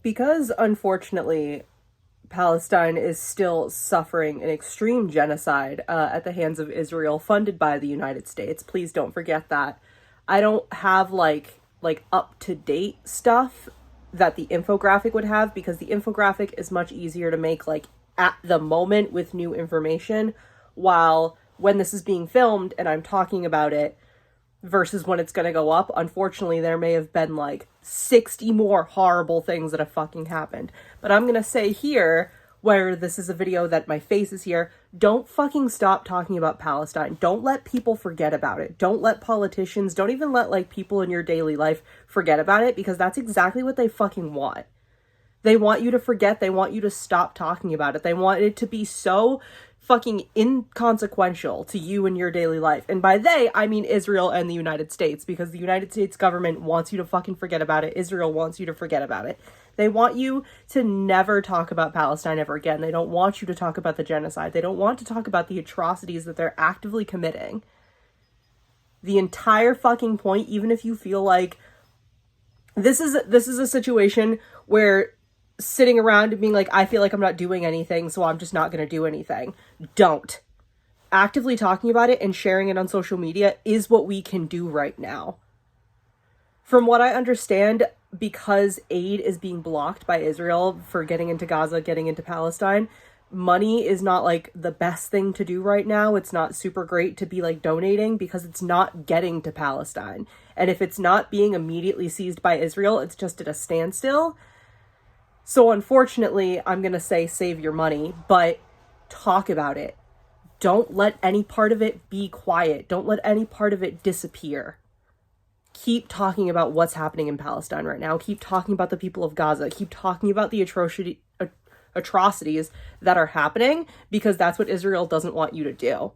Because, unfortunately, Palestine is still suffering an extreme genocide at the hands of Israel, funded by the United States. Please don't forget that. I don't have, like up-to-date stuff that the infographic would have, because the infographic is much easier to make, like, at the moment with new information, while when this is being filmed and I'm talking about it versus when it's going to go up, unfortunately, there may have been, like, 60 more horrible things that have fucking happened. But I'm going to say here, where this is a video that my face is here, don't fucking stop talking about Palestine. Don't let people forget about it. Don't let politicians, don't even let, like, people in your daily life forget about it, because that's exactly what they fucking want. They want you to forget. They want you to stop talking about it. They want it to be so fucking inconsequential to you in your daily life. And by they, I mean Israel and the United States, because the United States government wants you to fucking forget about it. Israel wants you to forget about it. They want you to never talk about Palestine ever again. They don't want you to talk about the genocide. They don't want to talk about the atrocities that they're actively committing. The entire fucking point, even if you feel like this is a situation where sitting around and being like, I feel like I'm not doing anything, so I'm just not going to do anything. Don't. Actively talking about it and sharing it on social media is what we can do right now. From what I understand, because aid is being blocked by Israel for getting into Gaza, getting into Palestine, money is not, like, the best thing to do right now. It's not super great to be, like, donating, because it's not getting to Palestine. And if it's not being immediately seized by Israel, it's just at a standstill. So unfortunately, I'm going to say save your money, but talk about it. Don't let any part of it be quiet. Don't let any part of it disappear. Keep talking about what's happening in Palestine right now. Keep talking about the people of Gaza. Keep talking about the atrocities that are happening, because that's what Israel doesn't want you to do.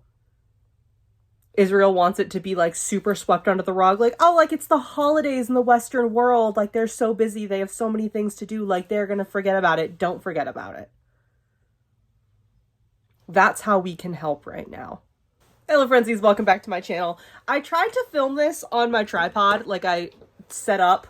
Israel wants it to be, like, super swept under the rug. Like, oh, like, it's the holidays in the Western world. Like, they're so busy. They have so many things to do. Like, they're going to forget about it. Don't forget about it. That's how we can help right now. Hello, Friendzies. Welcome back to my channel. I tried to film this on my tripod, like I set up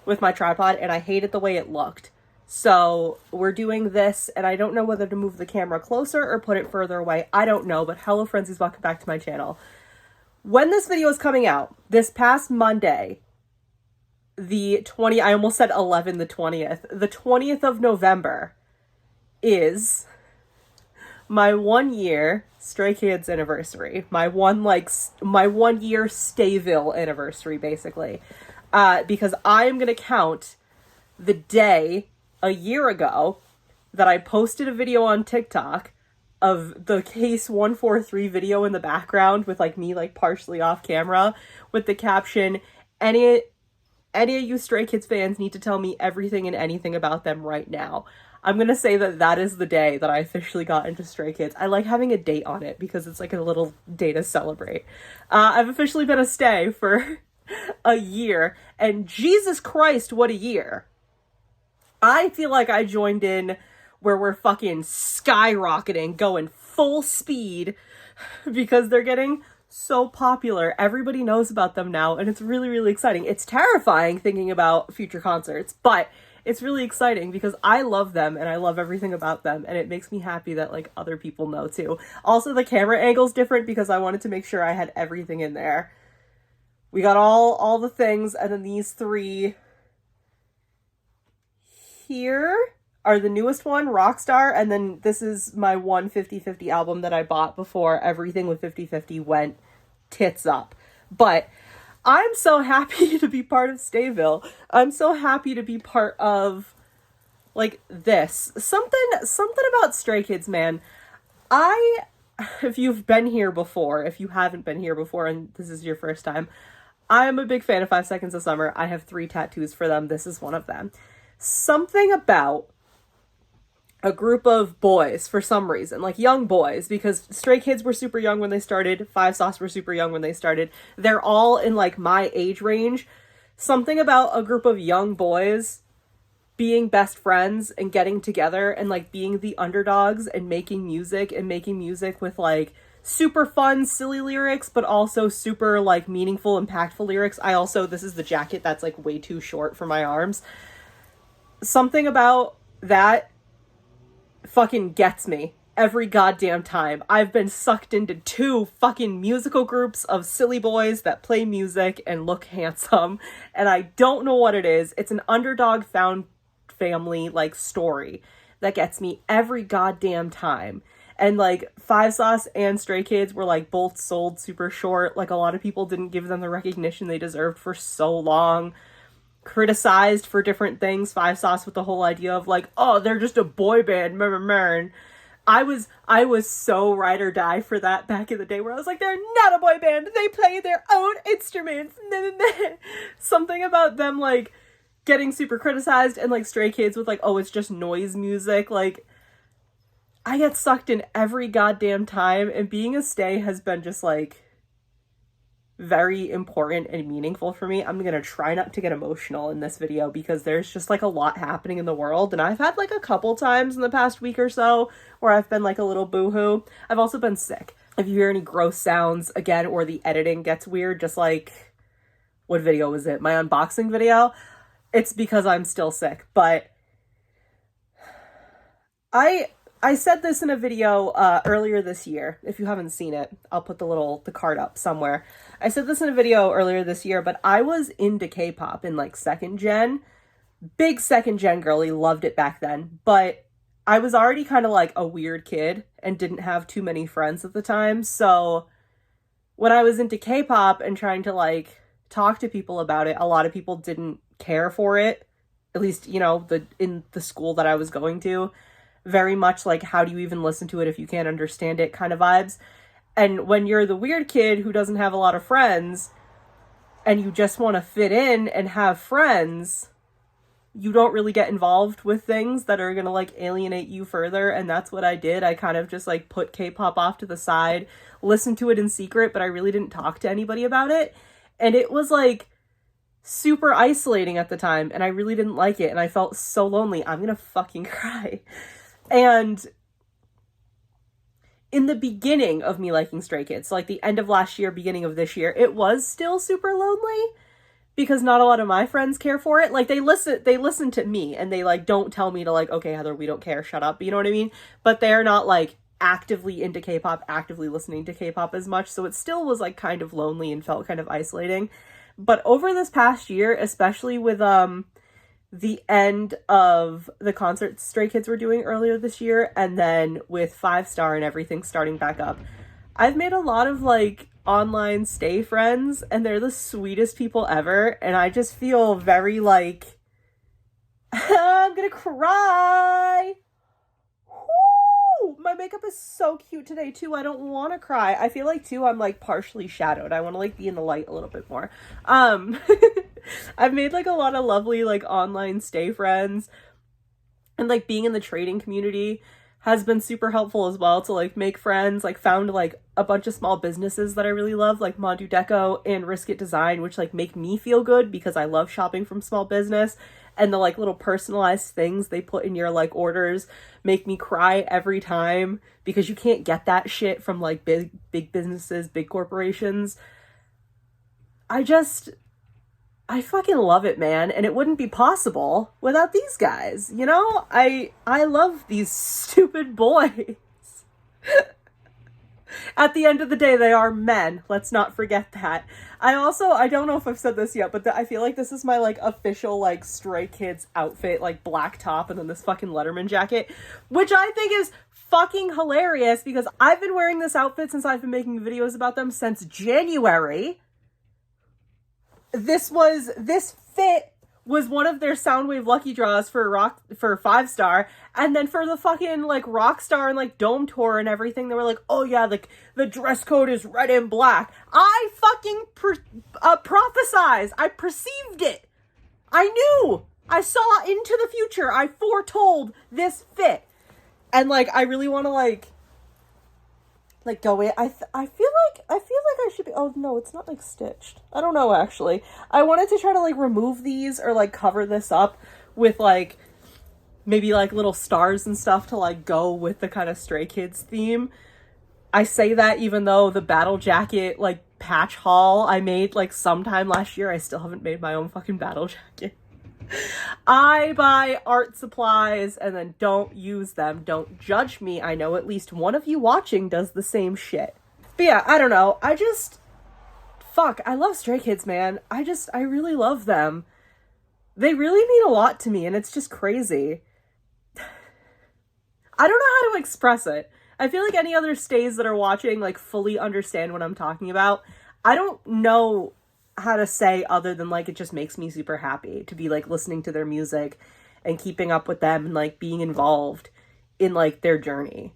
with my tripod, and I hated the way it looked. So we're doing this, and I don't know whether to move the camera closer or put it further away. I don't know, but hello, Friendzies. Welcome back to my channel. When this video is coming out, this past Monday, I almost said 11, the 20th. The 20th of November is my 1 year Stray Kids anniversary. My 1 year Stayville anniversary, basically. Because I am going to count the day a year ago that I posted a video on TikTok of the Case 143 video in the background with, like, me, like, partially off camera with the caption, any of you Stray Kids fans need to tell me everything and anything about them right now. I'm gonna say that that is the day that I officially got into Stray Kids. I like having a date on it because it's like a little day to celebrate. I've officially been a stay for a year, and Jesus Christ, what a year. I feel like I joined in where we're fucking skyrocketing, going full speed, because they're getting so popular. Everybody knows about them now, and it's really, really exciting. It's terrifying thinking about future concerts, but it's really exciting because I love them and I love everything about them, and it makes me happy that, like, other people know too. Also, the camera angle's different because I wanted to make sure I had everything in there. We got all the things, and then these three here are the newest one, Rockstar, and then this is my 50/50 album that I bought before everything with 50/50 went tits up. But I'm so happy to be part of Stayville. I'm so happy to be part of, like, this. Something about Stray Kids, man. If you've been here before, if you haven't been here before and this is your first time, I am a big fan of 5 Seconds of Summer. I have 3 tattoos for them. This is one of them. Something about a group of boys, for some reason, like young boys, because Stray Kids were super young when they started, 5 Sauce were super young when they started, they're all in, like, my age range. Something about a group of young boys being best friends and getting together and, like, being the underdogs and making music with, like, super fun, silly lyrics, but also super, like, meaningful, impactful lyrics. This is the jacket that's, like, way too short for my arms. something about that fucking gets me every goddamn time. I've been sucked into 2 fucking musical groups of silly boys that play music and look handsome, and I don't know what it is. It's an underdog found family like story that gets me every goddamn time. And like Five Sauce and Stray Kids were like both sold super short. Like a lot of people didn't give them the recognition they deserved for so long. Criticized for different things. Five Sauce with the whole idea of like, oh, they're just a boy band. And I was so ride or die for that back in the day, where I was like, they're not a boy band. They play their own instruments. Something about them like getting super criticized, and like Stray Kids with like, oh, it's just noise music. Like, I get sucked in every goddamn time, and being a Stay has been just like very important and meaningful for me. I'm gonna try not to get emotional in this video because there's just like a lot happening in the world, and I've had like a couple times in the past week or so where I've been like a little boohoo. I've also been sick. If you hear any gross sounds again, or the editing gets weird, just like, what video was it? My unboxing video? It's because I'm still sick. But I said this in a video earlier this year. If you haven't seen it, I'll put the card up somewhere. I said this in a video earlier this year, but I was into K-pop in like 2nd gen. Big 2nd gen girly, loved it back then. But I was already kind of like a weird kid and didn't have too many friends at the time. So when I was into K-pop and trying to like talk to people about it, a lot of people didn't care for it. At least, you know, in the school that I was going to. Very much like, how do you even listen to it if you can't understand it kind of vibes. And when you're the weird kid who doesn't have a lot of friends and you just want to fit in and have friends, you don't really get involved with things that are going to like alienate you further. And that's what I did. I kind of just like put K-pop off to the side, listened to it in secret, but I really didn't talk to anybody about it. And it was like super isolating at the time, and I really didn't like it, and I felt so lonely. I'm gonna fucking cry. And in the beginning of me liking Stray Kids, so like the end of last year, beginning of this year, it was still super lonely because not a lot of my friends care for it. Like they listen to me, and they like don't tell me to like, okay, Heather, we don't care, shut up. You know what I mean? But they're not like actively into K-pop, actively listening to K-pop as much. So it still was like kind of lonely and felt kind of isolating. But over this past year, especially with the end of the concert Stray Kids were doing earlier this year, and then with 5 Star and everything starting back up, I've made a lot of like online Stay friends, and they're the sweetest people ever, and I just feel very like I'm gonna cry. Woo! My makeup is so cute today too. I don't want to cry. I feel like too I'm like partially shadowed. I want to like be in the light a little bit more. I've made like a lot of lovely like online Stay friends, and like being in the trading community has been super helpful as well to like make friends. Like found like a bunch of small businesses that I really love, like Mondu Deco and Risk It Design, which like make me feel good because I love shopping from small business. And the like little personalized things they put in your like orders make me cry every time, because you can't get that shit from like big businesses, big corporations. I fucking love it, man, and it wouldn't be possible without these guys, you know? I love these stupid boys. At the end of the day, they are men. Let's not forget that. I don't know if I've said this yet, but I feel like this is my, like, official, like, Stray Kids outfit, like, black top and then this fucking Letterman jacket, which I think is fucking hilarious, because I've been wearing this outfit since I've been making videos about them since January. This fit was one of their Soundwave lucky draws for 5 Star, and then for the fucking like Rockstar and like Dome tour and everything, they were like, oh yeah, like the dress code is red and black. I fucking prophesized. I perceived it. I knew. I saw into the future. I foretold this fit, and like I really want to like go in. I feel like I should be, oh no, it's not like stitched. I don't know actually. I wanted to try to like remove these or like cover this up with like maybe like little stars and stuff to like go with the kind of Stray Kids theme. I say that even though the battle jacket like patch haul I made like sometime last year, I still haven't made my own fucking battle jacket. I buy art supplies and then don't use them. Don't judge me. I know at least one of you watching does the same shit. But yeah, I don't know. Fuck, I love Stray Kids, man. I really love them. They really mean a lot to me, and it's just crazy. I don't know how to express it. I feel like any other stays that are watching, like, fully understand what I'm talking about. I don't know how to say other than, like, it just makes me super happy to be, like, listening to their music and keeping up with them and, like, being involved in, like, their journey.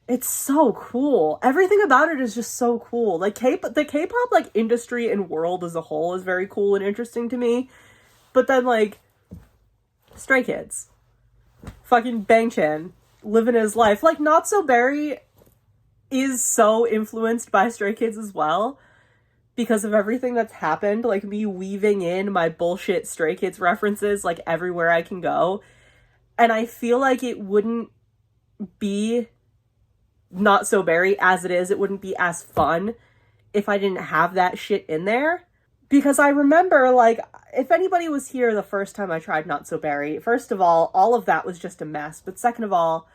It's so cool. Everything about it is just so cool. Like, the K-pop, like, industry and world as a whole is very cool and interesting to me. But then, like, Stray Kids. Fucking Bangchan. Living his life. Like, Not So Berry is so influenced by Stray Kids as well because of everything that's happened. Like, me weaving in my bullshit Stray Kids references, like, everywhere I can go. And I feel like it wouldn't be Not So Berry as it is. It wouldn't be as fun if I didn't have that shit in there. Because I remember, like, if anybody was here the first time I tried Not So Berry, first of all of that was just a mess. But second of all,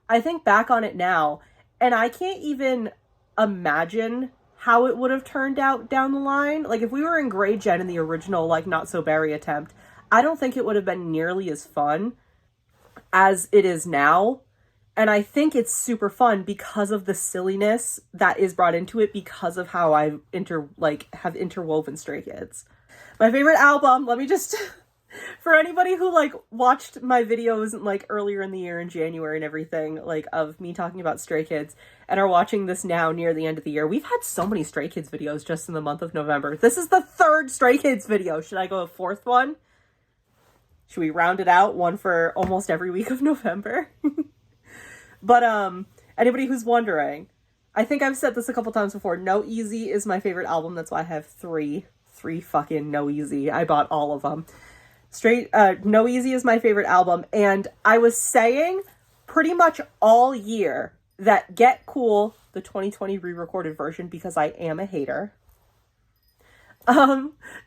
I think back on it now, and I can't even imagine how it would have turned out down the line. Like, if we were in grade gen in the original, like, Not So Berry attempt, I don't think it would have been nearly as fun as it is now. And I think it's super fun because of the silliness that is brought into it because of how I have interwoven Stray Kids. My favorite album, let me just... For anybody who, like, watched my videos, like, earlier in the year in January and everything, like, of me talking about Stray Kids, and are watching this now near the end of the year, we've had so many Stray Kids videos just in the month of November. This is the 3rd Stray Kids video. Should I go a 4th one? Should we round it out? One for almost every week of November? But, anybody who's wondering, I think I've said this a couple times before, No Easy is my favorite album. That's why I have three fucking No Easy. I bought all of them. No Easy is my favorite album, and I was saying pretty much all year that Get Cool, the 2020 re-recorded version, because I am a hater,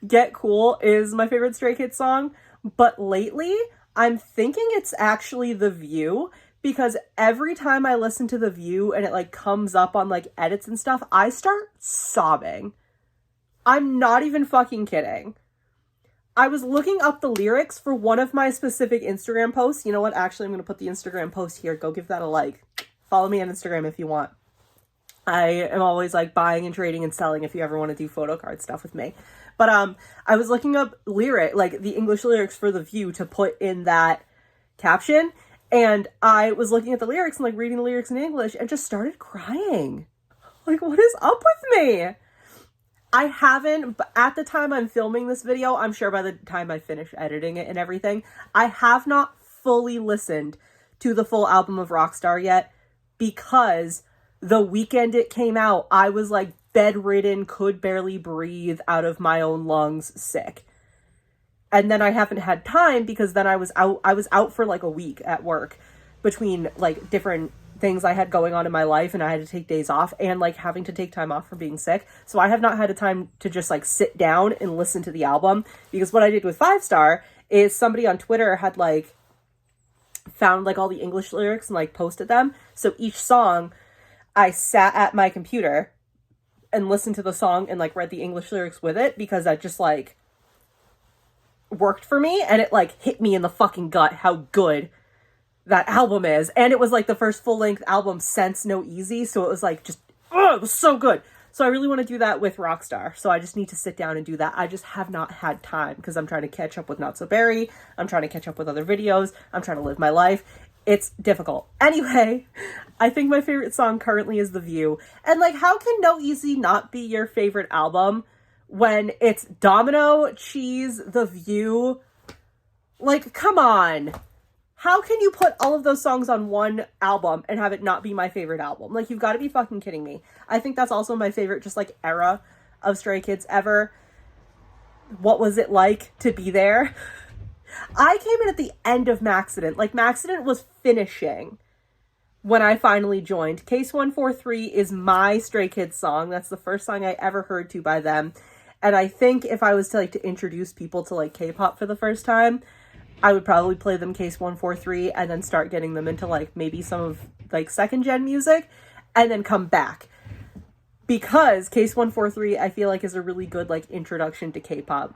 Get Cool is my favorite Stray Kids song, but lately I'm thinking it's actually The View, because every time I listen to The View and it, like, comes up on, like, edits and stuff, I start sobbing. I'm not even fucking kidding. I was looking up the lyrics for one of my specific Instagram posts. You know what? Actually, I'm going to put the Instagram post here. Go give that a like. Follow me on Instagram if you want. I am always, like, buying and trading and selling if you ever want to do photo card stuff with me. But I was looking up the English lyrics for The View to put in that caption. And I was looking at the lyrics and, like, reading the lyrics in English and just started crying. Like, what is up with me? I haven't, but at the time I'm filming this video, I'm sure by the time I finish editing it and everything, I have not fully listened to the full album of Rockstar yet because the weekend it came out, I was, like, bedridden, could barely breathe out of my own lungs, sick. And then I haven't had time because then I was out for, like, a week at work between, like, different things I had going on in my life, and I had to take days off and, like, having to take time off from being sick. So I have not had a time to just, like, sit down and listen to the album, because what I did with 5 Star is somebody on Twitter had, like, found, like, all the English lyrics and, like, posted them. So each song I sat at my computer and listened to the song and, like, read the English lyrics with it, because that just, like, worked for me, and it, like, hit me in the fucking gut how good that album is. And it was, like, the first full-length album since No Easy, so it was, like, just, it was so good. So I really want to do that with Rockstar, so I just need to sit down and do that. I just have not had time, because I'm trying to catch up with Not So Berry, I'm trying to catch up with other videos, I'm trying to live my life. It's difficult. Anyway, I think my favorite song currently is The View. And, like, how can No Easy not be your favorite album when it's Domino, Cheese, The View? Like, come on. How can you put all of those songs on one album and have it not be my favorite album? Like, you've got to be fucking kidding me. I think that's also my favorite, just, like, era of Stray Kids ever. What was it like to be there? I came in at the end of Maxident. Like, Maxident was finishing when I finally joined. Case 143 is my Stray Kids song. That's the first song I ever heard to by them. And I think if I was to like to introduce people to like K-pop for the first time, I would probably play them Case 143 and then start getting them into like maybe some of like second gen music and then come back. Because Case 143 I feel like is a really good like introduction to K-pop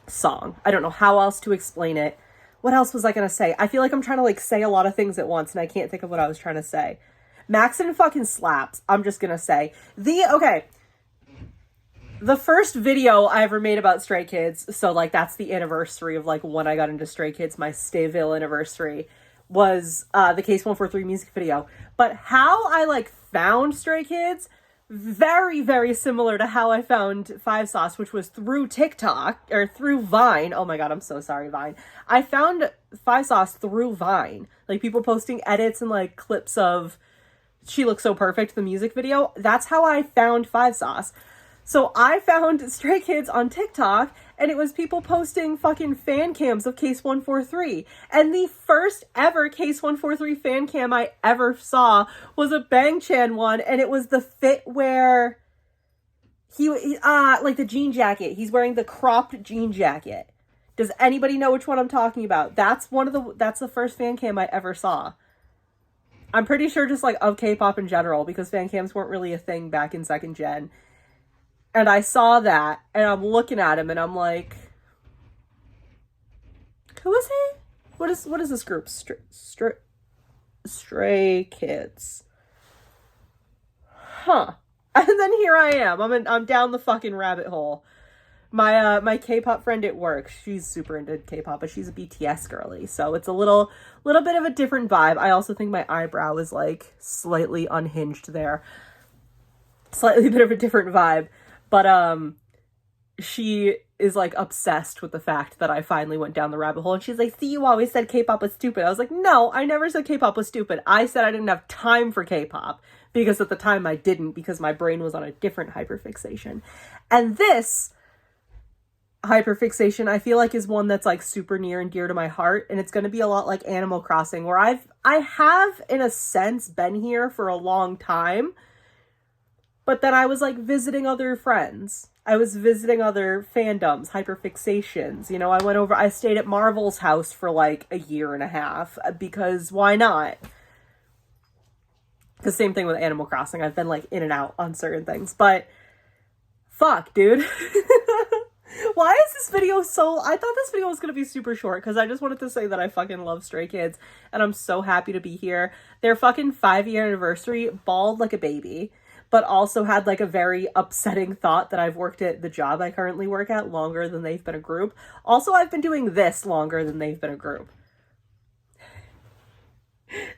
song. I don't know how else to explain it. What else was I gonna say? I feel like I'm trying to like say a lot of things at once and I can't think of what I was trying to say. Maxon fucking slaps. I'm just gonna say. The first video I ever made about Stray Kids, so like that's the anniversary of like when I got into Stray Kids, my Stayville anniversary, was the Case 143 music video. But how I like found Stray Kids, very, very similar to how I found Five Sauce, which was through TikTok, or through Vine. Oh my god, I'm so sorry, Vine. I found Five Sauce through Vine. Like people posting edits and like clips of She Looks So Perfect, the music video. That's how I found Five Sauce. So I found Stray Kids on TikTok, and it was people posting fucking fan cams of Case 143. And the first ever Case 143 fan cam I ever saw was a Bang Chan one, and it was the fit where he like the jean jacket. He's wearing the cropped jean jacket. Does anybody know which one I'm talking about? That's the first fan cam I ever saw. I'm pretty sure just like of K-pop in general, because fan cams weren't really a thing back in second gen. And I saw that, and I'm looking at him, and I'm like, who is he? What is this group? Stray Kids. Huh. And then here I am. I'm down the fucking rabbit hole. My K-pop friend at work, she's super into K-pop, but she's a BTS girly, so it's a little bit of a different vibe. I also think my eyebrow is like slightly unhinged there. Slightly bit of a different vibe. But, she is, like, obsessed with the fact that I finally went down the rabbit hole. And she's like, see, you always said K-pop was stupid. I was like, no, I never said K-pop was stupid. I said I didn't have time for K-pop. Because at the time I didn't, because my brain was on a different hyperfixation. And this hyperfixation, I feel like, is one that's, like, super near and dear to my heart. And it's going to be a lot like Animal Crossing, where I have, in a sense, been here for a long time. But then I was, like, visiting other friends. I was visiting other fandoms, hyperfixations. You know, I stayed at Marvel's house for, like, a year and a half. Because why not? The same thing with Animal Crossing. I've been, like, in and out on certain things. But, fuck, dude. Why is this video so... I thought this video was going to be super short. Because I just wanted to say that I fucking love Stray Kids. And I'm so happy to be here. Their fucking 5-year anniversary, bawled like a baby. But also had like a very upsetting thought that I've worked at the job I currently work at longer than they've been a group. Also, I've been doing this longer than they've been a group.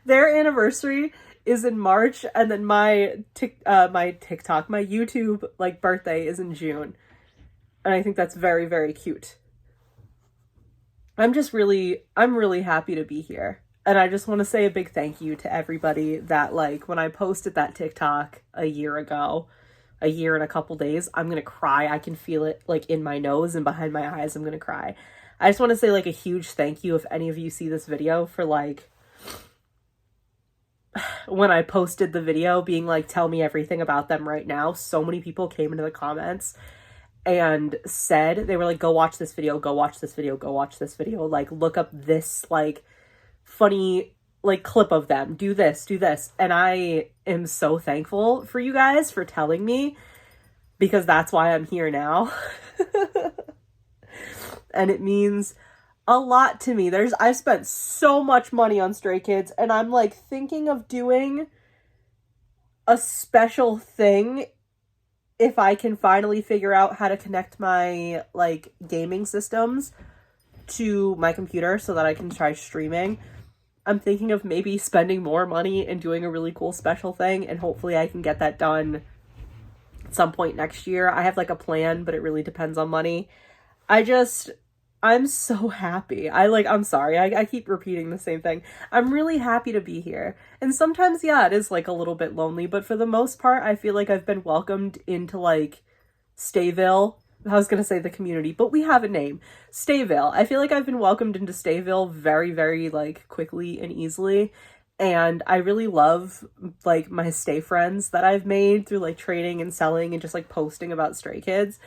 Their anniversary is in March, and then my YouTube like birthday is in June. And I think that's very, very cute. I'm really happy to be here. And I just want to say a big thank you to everybody that, like, when I posted that TikTok a year ago, a year and a couple days, I'm going to cry. I can feel it, like, in my nose and behind my eyes. I'm going to cry. I just want to say, like, a huge thank you if any of you see this video for, like, when I posted the video being like, tell me everything about them right now. So many people came into the comments and said, they were like, go watch this video, go watch this video, go watch this video. Like, look up this, like, funny like clip of them, do this. And I am so thankful for you guys for telling me, because that's why I'm here now. And it means a lot to me. I've spent so much money on Stray Kids, and I'm like thinking of doing a special thing if I can finally figure out how to connect my like gaming systems to my computer so that I can try streaming. I'm thinking of maybe spending more money and doing a really cool special thing, and hopefully I can get that done at some point next year. I have like a plan, but it really depends on money. I'm so happy. I'm sorry. I keep repeating the same thing. I'm really happy to be here. And sometimes, yeah, it is like a little bit lonely, but for the most part, I feel like I've been welcomed into like Stayville. I was going to say the community, but we have a name. Stayville. I feel like I've been welcomed into Stayville very, very, like, quickly and easily. And I really love, like, my stay friends that I've made through, like, trading and selling and just, like, posting about Stray Kids.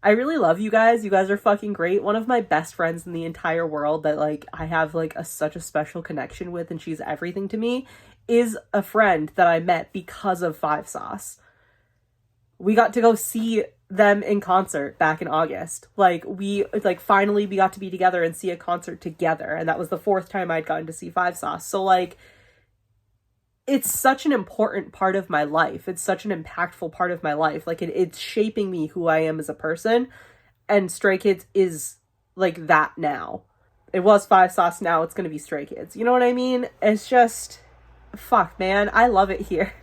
I really love you guys. You guys are fucking great. One of my best friends in the entire world that like I have like such a special connection with, and she's everything to me, is a friend that I met because of Five Sauce. We got to go see them in concert back in August. Like finally we got to be together and see a concert together, and that was the fourth time I'd gotten to see Five Sauce. So like it's such an important part of my life. It's such an impactful part of my life. Like it's shaping me who I am as a person. And Stray Kids is like that now. It was Five Sauce, now it's gonna be Stray Kids. You know what I mean? It's just, fuck, man. I love it here.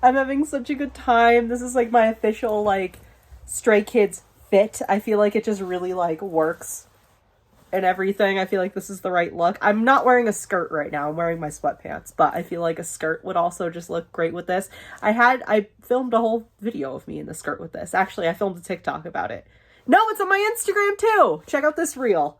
I'm having such a good time. This is like my official like Stray Kids fit. I feel like it just really like works and everything. I feel like this is the right look. I'm not wearing a skirt right now. I'm wearing my sweatpants, but I feel like a skirt would also just look great with this. I filmed a whole video of me in the skirt with this. Actually, I filmed a TikTok about it. No, it's on my Instagram too. Check out this reel.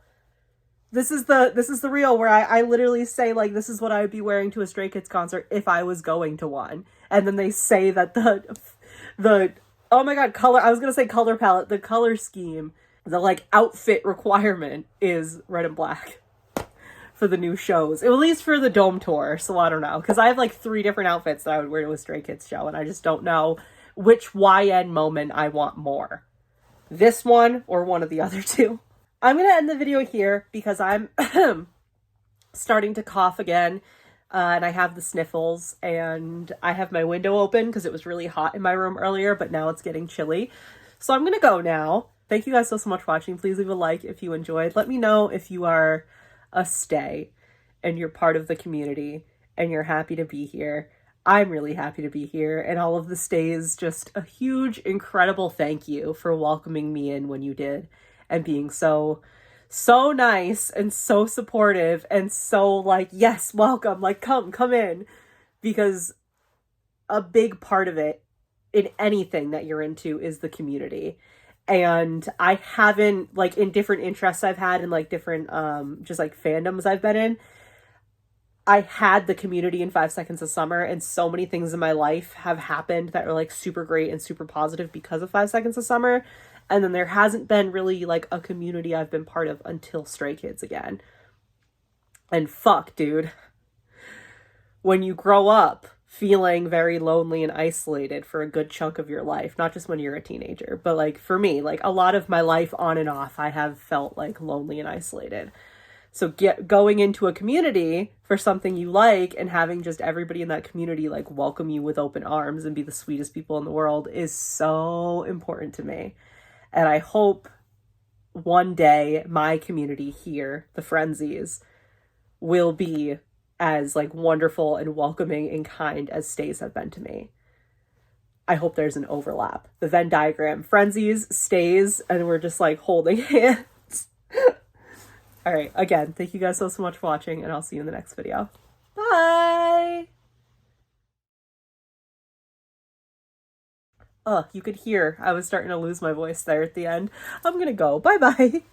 This is the reel where I literally say like this is what I would be wearing to a Stray Kids concert if I was going to one. And then they say that the oh my god, color, I was gonna say color palette, the color scheme, the like outfit requirement is red and black for the new shows, at least for the Dome tour. So I don't know, because I have like 3 different outfits that I would wear to a Stray Kids show, and I just don't know which YN moment I want more, this one or one of the other two. I'm gonna end the video here because I'm starting to cough again, and I have the sniffles, and I have my window open because it was really hot in my room earlier, but now it's getting chilly. So I'm gonna go now. Thank you guys so much for watching. Please leave a like if you enjoyed. Let me know if you are a stay and you're part of the community and you're happy to be here. I'm really happy to be here, and all of the stays, just a huge, incredible thank you for welcoming me in when you did and being so nice and so supportive and so like, yes, welcome, like come in, because a big part of it in anything that you're into is the community. And I haven't, like, in different interests I've had and like different just like fandoms I've been in, I had the community in 5 Seconds of Summer, and so many things in my life have happened that are like super great and super positive because of 5 Seconds of Summer. And then there hasn't been really like a community I've been part of until Stray Kids again. And fuck, dude, when you grow up feeling very lonely and isolated for a good chunk of your life, not just when you're a teenager, but like for me, like a lot of my life on and off, I have felt like lonely and isolated. So going into a community for something you like and having just everybody in that community like welcome you with open arms and be the sweetest people in the world is so important to me. And I hope one day my community here, the Friendzies, will be as like wonderful and welcoming and kind as stays have been to me. I hope there's an overlap. The Venn diagram, Friendzies, stays, and we're just like holding hands. All right, again, thank you guys so much for watching, and I'll see you in the next video. Bye! You could hear I was starting to lose my voice there at the end. I'm gonna go. Bye-bye.